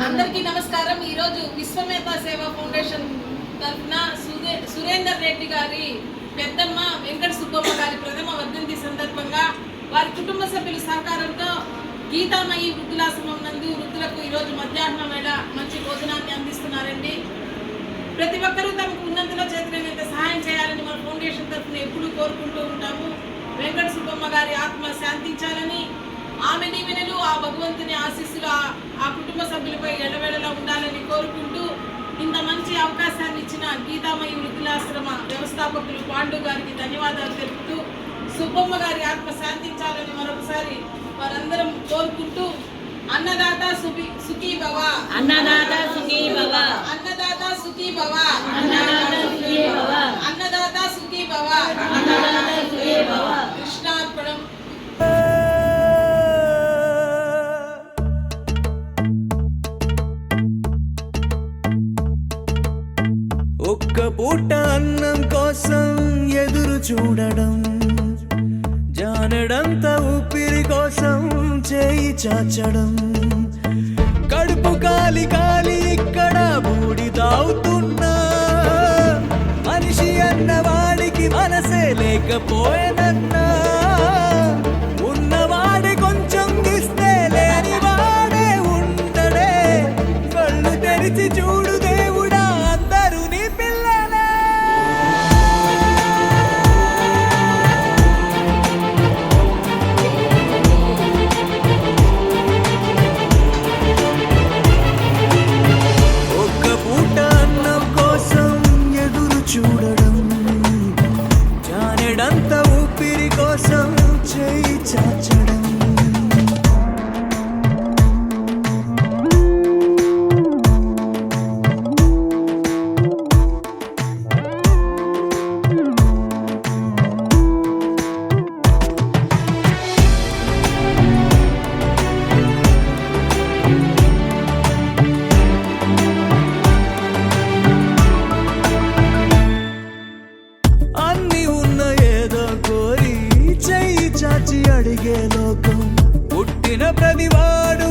అందరికీ నమస్కారం. ఈ రోజు విశ్వమేధ సేవా ఫౌండేషన్ తరఫున సురేందర్ రెడ్డి గారి పెద్దమ్మ వెంకట సుబ్బమ్మ గారి ప్రథమ వర్ధంతి సందర్భంగా వారి కుటుంబ సభ్యుల సహకారంతో గీతామయి వృద్ధులాశ్రమం నందు వృద్ధులకు ఈరోజు మధ్యాహ్నం వేళ మంచి భోజనాన్ని అందిస్తున్నారండి. ప్రతి ఒక్కరూ తమకు ఉన్నంతలో చేతనైనంత సహాయం చేయాలని మన ఫౌండేషన్ తరఫున ఎప్పుడూ కోరుకుంటూ ఉంటాము. వెంకట సుబ్బమ్మ గారి ఆత్మ శాంతించాలని, ఆమె దీవెనలు, ఆ భగవంతుని ఆశీస్సులు ఆ కుటుంబ సభ్యులపై ఎల్లవేళలా ఉండాలని కోరుకుంటూ ఇంత మంచి అవకాశాన్ని ఇచ్చిన గీతామయి వృద్ధులాశ్రమ వ్యవస్థాపకులు పాండు గారికి ధన్యవాదాలు తెలుపుతూ, సుబ్బమ్మ గారి ఆత్మ శాంతించాలని మరొకసారి వారందరం కోరుకుంటూ అన్నదాత సుఖీ భవ, అన్నదాత సుఖీ భవ, అన్నదాత సుఖీ భవ, అన్నదాత సుఖీ భవ, అన్నదాత సుఖీ భవ, అన్నదాత సుఖీ భవ. కృష్ణార్పణం. ఒక్క పూట అన్నం కోసం ఎదురు చూడడం, జానడంత ఊపిరి కోసం చేయి చాచడం, కడుపు కాలి కాలి ఇక్కడ బూడి తాగుతున్నా, మనిషి అన్నవాడికి మనసే లేకపోయేనన్నా, ఉన్నవాడి కొంచెం ఇస్తే లేని వాడే ఉండడే, కళ్ళు తెరిచి చూడు దేవుడా అందరూ నీ పిల్లలే. ఒక్క పూట అన్నం కోసం ఎదురు చూడడం, జానెడంత ఊపిరి కోసం చేయి చాచడం, అన్ని ఉన్న ఏదో కోరి చెయ్యి చాచి అడిగే లోకం, పుట్టిన ప్రతివాడు